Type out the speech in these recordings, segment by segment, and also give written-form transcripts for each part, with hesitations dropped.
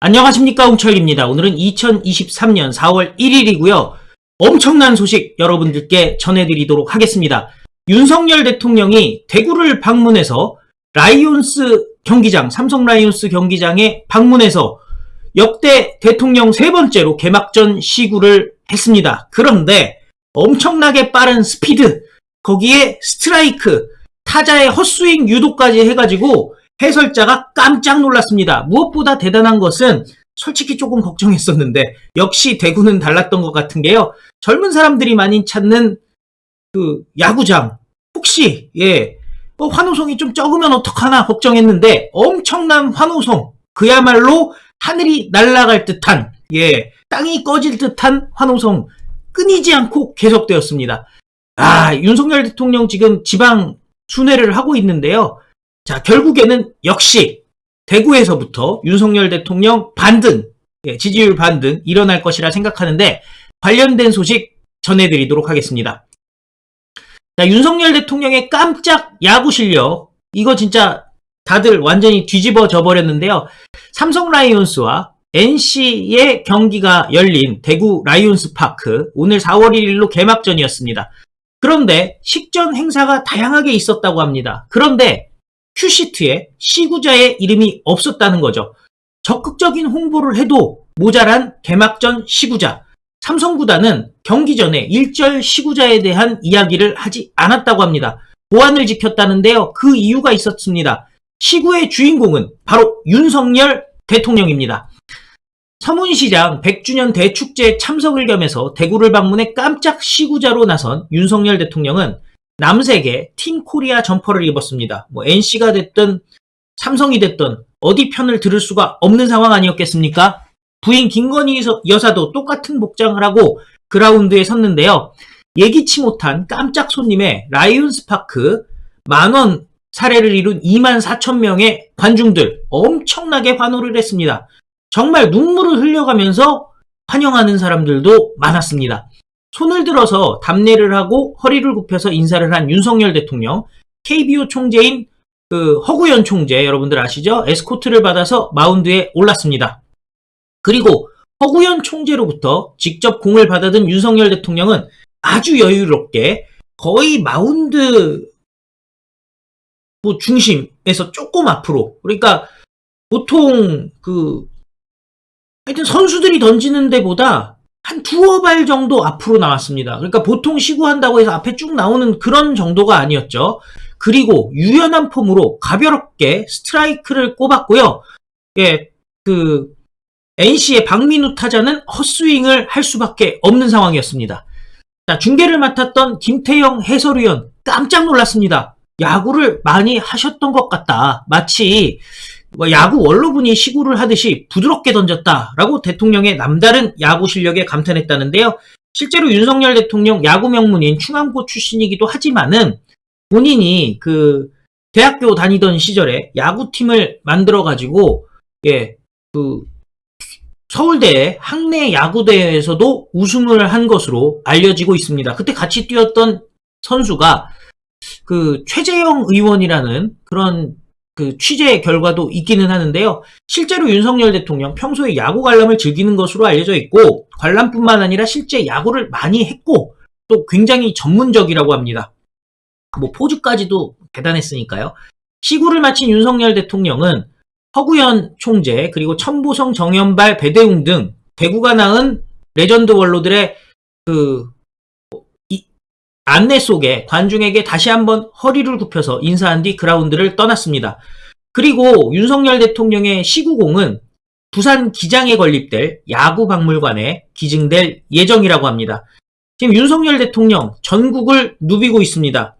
안녕하십니까, 홍철입니다. 오늘은 2023년 4월 1일이고요. 엄청난 소식 여러분들께 전해드리도록 하겠습니다. 윤석열 대통령이 대구를 방문해서 라이온스 경기장, 삼성 라이온스 경기장에 방문해서 역대 대통령 세 번째로 개막전 시구를 했습니다. 그런데 엄청나게 빠른 스피드, 거기에 스트라이크, 타자의 헛스윙 유도까지 해가지고 해설자가 깜짝 놀랐습니다. 무엇보다 대단한 것은 솔직히 조금 걱정했었는데 역시 대구는 달랐던 것 같은 게요. 젊은 사람들이 많이 찾는 그 야구장, 혹시 환호성이 좀 적으면 어떡하나 걱정했는데 엄청난 환호성, 그야말로 하늘이 날아갈 듯한, 땅이 꺼질 듯한 환호성 끊이지 않고 계속되었습니다. 윤석열 대통령 지금 지방 순회를 하고 있는데요. 자, 결국에는 역시 대구에서부터 윤석열 대통령 반등, 지지율 반등 일어날 것이라 생각하는데 관련된 소식 전해드리도록 하겠습니다. 자, 윤석열 대통령의 깜짝 야구 실력, 이거 진짜 다들 완전히 뒤집어져 버렸는데요. 삼성 라이온스와 NC의 경기가 열린 대구 라이온스 파크, 오늘 4월 1일로 개막전이었습니다. 그런데 식전 행사가 다양하게 있었다고 합니다. 그런데 큐시트에 시구자의 이름이 없었다는 거죠. 적극적인 홍보를 해도 모자란 개막전 시구자. 삼성구단은 경기 전에 일절 시구자에 대한 이야기를 하지 않았다고 합니다. 보안을 지켰다는데요. 그 이유가 있었습니다. 시구의 주인공은 바로 윤석열 대통령입니다. 서문시장 100주년 대축제 참석을 겸해서 대구를 방문해 깜짝 시구자로 나선 윤석열 대통령은 남색의 팀 코리아 점퍼를 입었습니다. NC가 됐든 삼성이 됐든 어디 편을 들을 수가 없는 상황 아니었겠습니까? 부인 김건희 여사도 똑같은 복장을 하고 그라운드에 섰는데요. 예기치 못한 깜짝 손님의 라이온스 파크 10,000원 사례를 이룬 24,000명의 관중들 엄청나게 환호를 했습니다. 정말 눈물을 흘려가면서 환영하는 사람들도 많았습니다. 손을 들어서 답례를 하고 허리를 굽혀서 인사를 한 윤석열 대통령, KBO 총재인 허구현 총재, 여러분들 아시죠? 에스코트를 받아서 마운드에 올랐습니다. 그리고 허구현 총재로부터 직접 공을 받아든 윤석열 대통령은 아주 여유롭게 거의 마운드 중심에서 조금 앞으로, 그러니까 보통 하여튼 선수들이 던지는 데보다 한 두어 발 정도 앞으로 나왔습니다. 그러니까 보통 시구한다고 해서 앞에 쭉 나오는 그런 정도가 아니었죠. 그리고 유연한 폼으로 가볍게 스트라이크를 꼽았고요. NC의 박민우 타자는 헛스윙을 할 수밖에 없는 상황이었습니다. 자, 중계를 맡았던 김태형 해설위원 깜짝 놀랐습니다. 야구를 많이 하셨던 것 같다. 마치 야구 원로분이 시구를 하듯이 부드럽게 던졌다라고 대통령의 남다른 야구 실력에 감탄했다는데요. 실제로 윤석열 대통령 야구 명문인 충암고 출신이기도 하지만은 본인이 대학교 다니던 시절에 야구팀을 만들어가지고 서울대 학내 야구대회에서도 우승을 한 것으로 알려지고 있습니다. 그때 같이 뛰었던 선수가 최재형 의원이라는 그런 취재 결과도 있기는 하는데요. 실제로 윤석열 대통령 평소에 야구 관람을 즐기는 것으로 알려져 있고 관람뿐만 아니라 실제 야구를 많이 했고 또 굉장히 전문적이라고 합니다. 포즈까지도 대단했으니까요. 시구를 마친 윤석열 대통령은 허구현 총재, 그리고 천보성, 정연발, 배대웅 등 대구가 낳은 레전드 원로들의 안내 속에 관중에게 다시 한번 허리를 굽혀서 인사한 뒤 그라운드를 떠났습니다. 그리고 윤석열 대통령의 시구공은 부산 기장에 건립될 야구박물관에 기증될 예정이라고 합니다. 지금 윤석열 대통령 전국을 누비고 있습니다.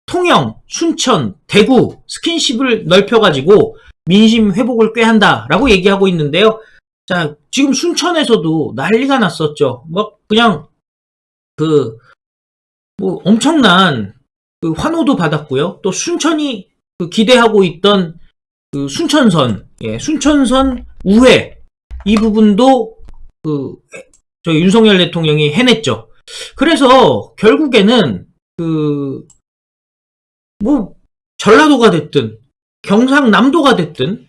통영, 순천, 대구 스킨십을 넓혀가지고 민심 회복을 꾀한다라고 얘기하고 있는데요. 자, 지금 순천에서도 난리가 났었죠. 그냥 엄청난 환호도 받았고요. 또 순천이 기대하고 있던 순천선, 순천선 우회, 이 부분도 저희 윤석열 대통령이 해냈죠. 그래서 결국에는 전라도가 됐든 경상남도가 됐든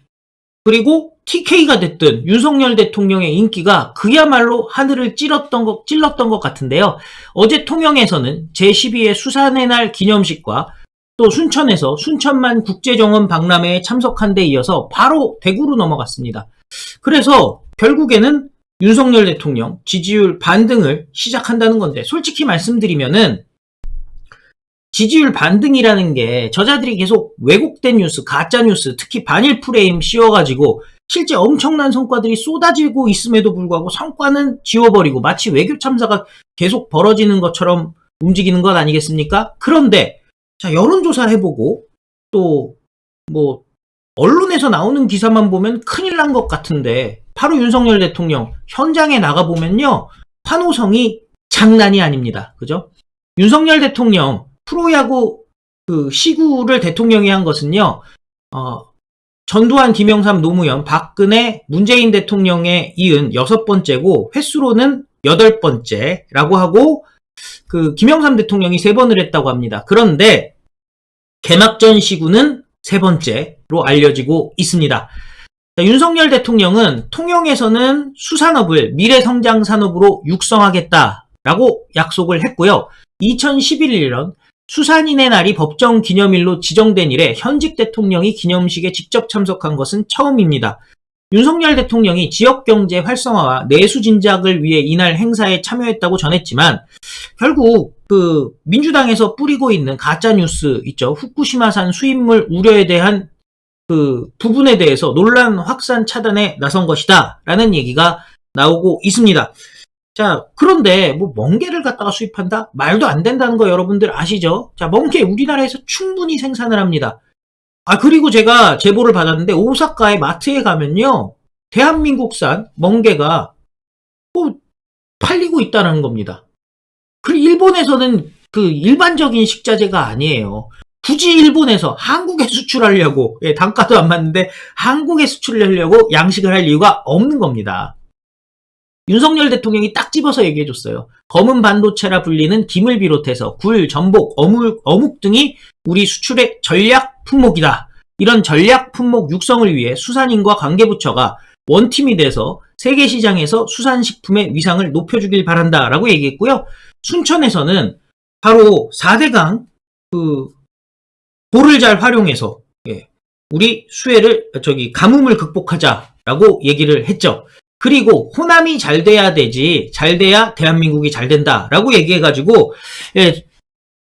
그리고 TK가 됐든 윤석열 대통령의 인기가 그야말로 하늘을 찔렀던 것 같은데요. 어제 통영에서는 제12회 수산의 날 기념식과 또 순천에서 순천만 국제정원 박람회에 참석한 데 이어서 바로 대구로 넘어갔습니다. 그래서 결국에는 윤석열 대통령 지지율 반등을 시작한다는 건데, 솔직히 말씀드리면은 지지율 반등이라는 게 저자들이 계속 왜곡된 뉴스, 가짜 뉴스, 특히 반일 프레임 씌워가지고 실제 엄청난 성과들이 쏟아지고 있음에도 불구하고 성과는 지워버리고 마치 외교 참사가 계속 벌어지는 것처럼 움직이는 것 아니겠습니까? 그런데 자, 여론조사 해보고 또 뭐 언론에서 나오는 기사만 보면 큰일 난 것 같은데, 바로 윤석열 대통령 현장에 나가보면요, 환호성이 장난이 아닙니다. 그죠? 윤석열 대통령 프로야구 그 시구를 대통령이 한 것은요, 전두환, 김영삼, 노무현, 박근혜, 문재인 대통령에 이은 6번째고 횟수로는 8번째라고 하고, 그 김영삼 대통령이 3번을 했다고 합니다. 그런데 개막전 시구는 3번째로 알려지고 있습니다. 자, 윤석열 대통령은 통영에서는 수산업을 미래성장 산업으로 육성하겠다라고 약속을 했고요. 2011년 수산인의 날이 법정 기념일로 지정된 이래 현직 대통령이 기념식에 직접 참석한 것은 처음입니다. 윤석열 대통령이 지역경제 활성화와 내수 진작을 위해 이날 행사에 참여했다고 전했지만, 결국 그 민주당에서 뿌리고 있는 가짜 뉴스 있죠. 후쿠시마산 수입물 우려에 대한 그 부분에 대해서 논란 확산 차단에 나선 것이다 라는 얘기가 나오고 있습니다. 자, 그런데 뭐 멍게를 갖다가 수입한다? 말도 안 된다는 거 여러분들 아시죠? 자, 멍게 우리나라에서 충분히 생산을 합니다. 그리고 제가 제보를 받았는데 오사카의 마트에 가면요, 대한민국산 멍게가 팔리고 있다는 겁니다. 그리고 일본에서는 그 일반적인 식자재가 아니에요. 굳이 일본에서 한국에 수출하려고, 단가도 안 맞는데 한국에 수출하려고 양식을 할 이유가 없는 겁니다. 윤석열 대통령이 딱 집어서 얘기해줬어요. 검은 반도체라 불리는 김을 비롯해서 굴, 전복, 어묵 등이 우리 수출의 전략 품목이다. 이런 전략 품목 육성을 위해 수산인과 관계부처가 원팀이 돼서 세계시장에서 수산식품의 위상을 높여주길 바란다 라고 얘기했고요. 순천에서는 바로 4대강 그 돌을 잘 활용해서 우리 가뭄을 극복하자라고 얘기를 했죠. 그리고 호남이 잘 돼야 되지, 잘 돼야 대한민국이 잘 된다라고 얘기해가지고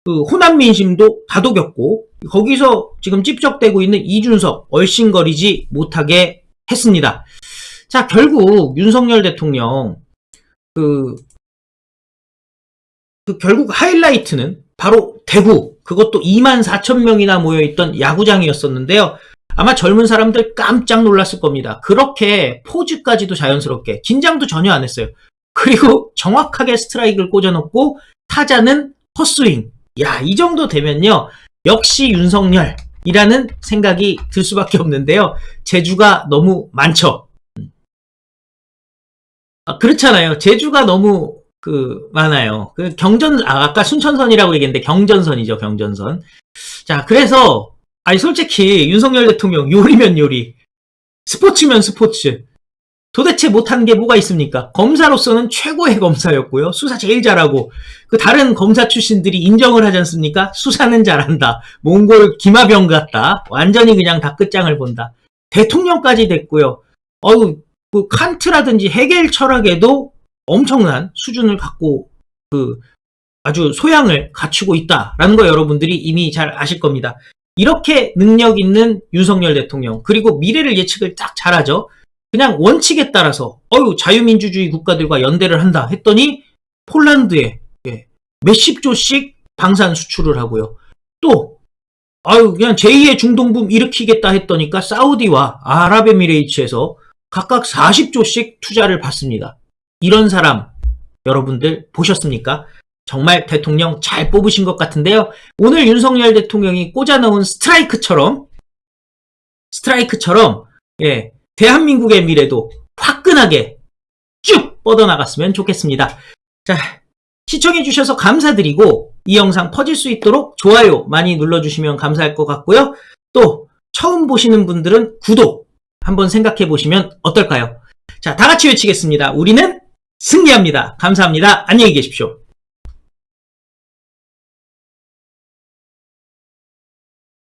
그 호남 민심도 다독였고, 거기서 지금 찝적대고 있는 이준석 얼씬거리지 못하게 했습니다. 자, 결국 윤석열 대통령 결국 하이라이트는 바로 대구, 그것도 24,000명이나 모여있던 야구장이었었는데요. 아마 젊은 사람들 깜짝 놀랐을 겁니다. 그렇게 포즈까지도 자연스럽게, 긴장도 전혀 안 했어요. 그리고 정확하게 스트라이크를 꽂아놓고 타자는 헛스윙. 야, 이 정도 되면요, 역시 윤석열이라는 생각이 들 수밖에 없는데요. 재주가 너무 많죠. 그렇잖아요. 재주가 너무 많아요. 아까 순천선이라고 얘기했는데 경전선이죠, 경전선. 자, 그래서 솔직히 윤석열 대통령 요리면 요리, 스포츠면 스포츠, 도대체 못한 게 뭐가 있습니까? 검사로서는 최고의 검사였고요. 수사 제일 잘하고, 그 다른 검사 출신들이 인정을 하지 않습니까? 수사는 잘한다. 몽골 기마병 같다. 완전히 그냥 다 끝장을 본다. 대통령까지 됐고요. 그 칸트라든지 헤겔 철학에도 엄청난 수준을 갖고 아주 소양을 갖추고 있다라는 거 여러분들이 이미 잘 아실 겁니다. 이렇게 능력 있는 윤석열 대통령, 그리고 미래를 예측을 딱 잘하죠. 그냥 원칙에 따라서 자유민주주의 국가들과 연대를 한다 했더니 폴란드에 몇십 조씩 방산 수출을 하고요. 또 그냥 제2의 중동붐 일으키겠다 했더니까 사우디와 아랍에미레이츠에서 각각 40조씩 투자를 받습니다. 이런 사람 여러분들 보셨습니까? 정말 대통령 잘 뽑으신 것 같은데요. 오늘 윤석열 대통령이 꽂아놓은 스트라이크처럼 대한민국의 미래도 화끈하게 쭉 뻗어나갔으면 좋겠습니다. 자, 시청해주셔서 감사드리고 이 영상 퍼질 수 있도록 좋아요 많이 눌러주시면 감사할 것 같고요. 또 처음 보시는 분들은 구독 한번 생각해 보시면 어떨까요? 자, 다 같이 외치겠습니다. 우리는 승리합니다. 감사합니다. 안녕히 계십시오.